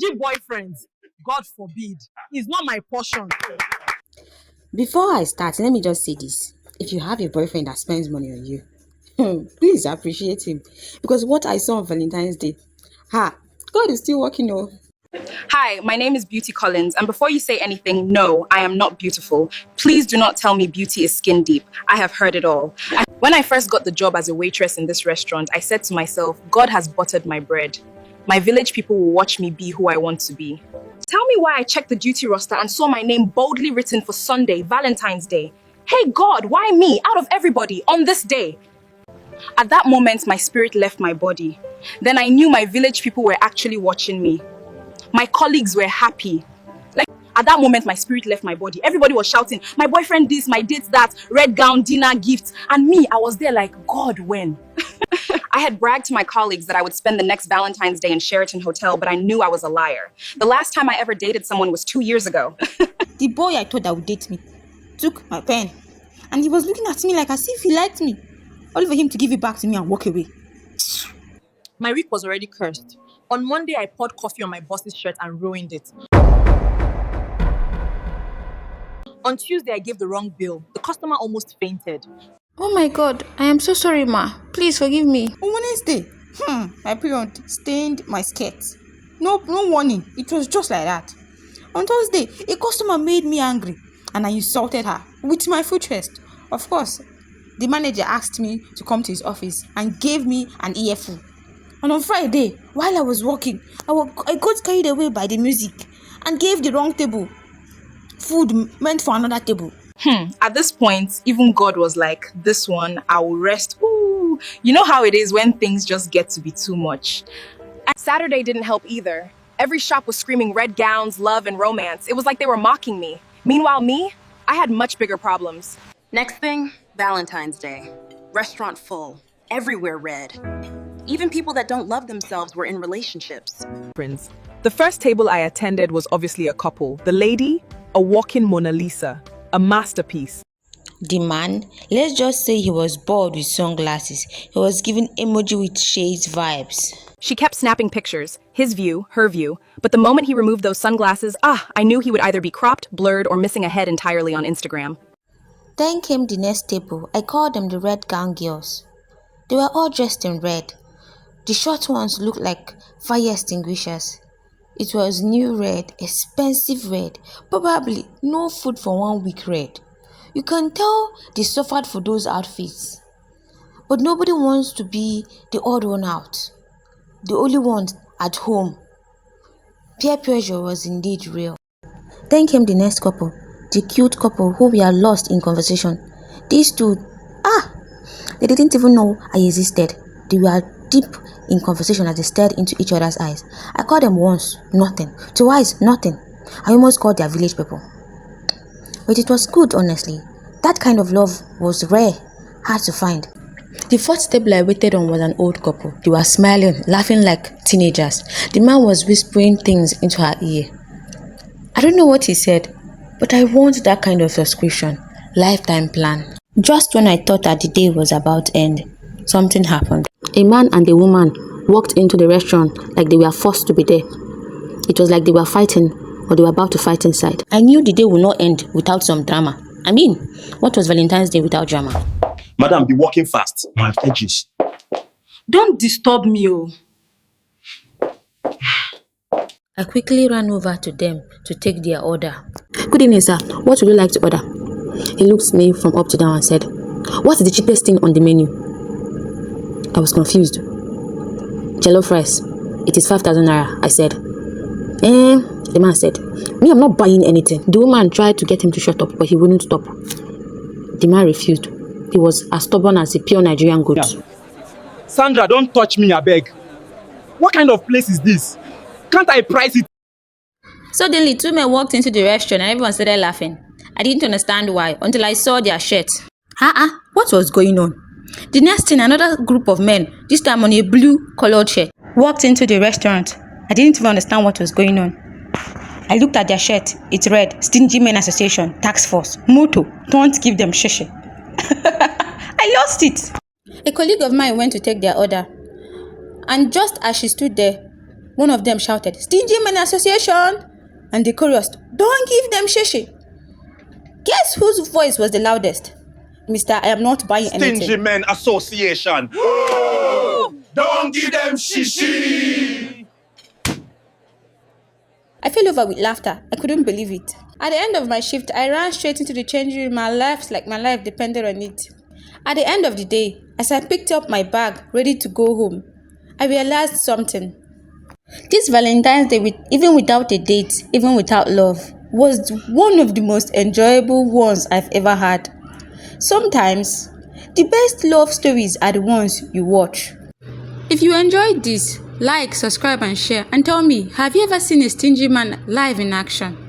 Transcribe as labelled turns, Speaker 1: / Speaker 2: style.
Speaker 1: Stingy boyfriends. God forbid. It's not my portion.
Speaker 2: Before I start, let me just say this. If you have a boyfriend that spends money on you, please appreciate him. Because what I saw on Valentine's Day, God is still working on.
Speaker 3: Hi, my name is Beauty Collins, and before you say anything, no, I am not beautiful. Please do not tell me beauty is skin deep. I have heard it all. When I first got the job as a waitress in this restaurant, I said to myself, God has buttered my bread. My village people will watch me be who I want to be. Tell me why I checked the duty roster and saw my name boldly written for Sunday, Valentine's Day. Hey God, why me, out of everybody, on this day? At that moment, my spirit left my body. Then I knew my village people were actually watching me. My colleagues were happy. Like, at that moment, my spirit left my body. Everybody was shouting, my boyfriend this, my date that, red gown, dinner, gifts. And me, I was there like, God, when? I had bragged to my colleagues that I would spend the next Valentine's Day in Sheraton Hotel, but I knew I was a liar. The last time I ever dated someone was 2 years ago.
Speaker 2: The boy I thought that would date me took my pen and he was looking at me like as if he liked me. Only for him to give it back to me and walk away.
Speaker 1: My week was already cursed. On Monday, I poured coffee on my boss's shirt and ruined it. On Tuesday, I gave the wrong bill. The customer almost fainted.
Speaker 4: Oh my God, I am so sorry, ma. Please forgive me.
Speaker 2: On Wednesday, my period stained my skirt. No warning. It was just like that. On Thursday, a customer made me angry and I insulted her with my full chest. Of course, the manager asked me to come to his office and gave me an earful. And on Friday, while I was walking, I got carried away by the music and gave the wrong table food meant for another table.
Speaker 3: At this point, even God was like, this one, I will rest. Ooh, you know how it is when things just get to be too much. Saturday didn't help either. Every shop was screaming red gowns, love, and romance. It was like they were mocking me. Meanwhile, me, I had much bigger problems.
Speaker 5: Next thing, Valentine's Day. Restaurant full. Everywhere red. Even people that don't love themselves were in relationships.
Speaker 1: The first table I attended was obviously a couple. The lady, a walking Mona Lisa, a masterpiece.
Speaker 2: The man, let's just say he was bored with sunglasses. He was giving emoji with shades vibes.
Speaker 3: She kept snapping pictures, his view, her view, but the moment he removed those sunglasses, I knew he would either be cropped, blurred, or missing a head entirely on Instagram.
Speaker 2: Then came the next table. I called them the red gown girls. They were all dressed in red. The short ones looked like fire extinguishers. It was new red, expensive red, probably no food for 1 week red. You can tell they suffered for those outfits. But nobody wants to be the odd one out, the only one at home. Peer pressure was indeed real. Then came the next couple, the cute couple who were lost in conversation. These two, they didn't even know I existed. They were deep in conversation as they stared into each other's eyes. I called them once, nothing. Twice, nothing. I almost called their village people. But it was good, honestly. That kind of love was rare, hard to find. The fourth table I waited on was an old couple. They were smiling, laughing like teenagers. The man was whispering things into her ear. I don't know what he said, but I want that kind of subscription, lifetime plan. Just when I thought that the day was about to end, something happened. A man and a woman walked into the restaurant like they were forced to be there. It was like they were fighting, or they were about to fight inside. I knew the day would not end without some drama. I mean, what was Valentine's Day without drama?
Speaker 6: Madam, be walking fast. My edges.
Speaker 1: Don't disturb me, oh.
Speaker 2: I quickly ran over to them to take their order. Good evening, sir. What would you like to order? He looked at me from up to down and said, what's the cheapest thing on the menu? I was confused. Jollof rice. It is 5,000 naira, I said. The man said, me, I'm not buying anything. The woman tried to get him to shut up, but he wouldn't stop. The man refused. He was as stubborn as a pure Nigerian goat.
Speaker 6: Yeah. Sandra, don't touch me, I beg. What kind of place is this? Can't I price it?
Speaker 2: Suddenly, two men walked into the restaurant and everyone started laughing. I didn't understand why until I saw their shirts. What was going on? The next thing, another group of men, this time on a blue-colored shirt, walked into the restaurant. I didn't even understand what was going on. I looked at their shirt. It read, Stingy Men Association, Task Force, motto, don't give them shishi. I lost it. A colleague of mine went to take their order. And just as she stood there, One of them shouted, "Stingy Men Association!" And the chorus, "Don't give them shishi." Guess whose voice was the loudest? Mister, I am not buying anything.
Speaker 7: Stingy Men Association.
Speaker 8: Don't give them shishi.
Speaker 2: I fell over with laughter. I couldn't believe it. At the end of my shift, I ran straight into the changing room. My life depended on it. At the end of the day, as I picked up my bag, ready to go home, I realized something. This Valentine's Day, even without a date, even without love, was one of the most enjoyable ones I've ever had. Sometimes, the best love stories are the ones you watch.
Speaker 4: If you enjoyed this, like, subscribe and share, and tell me, have you ever seen a stingy man live in action?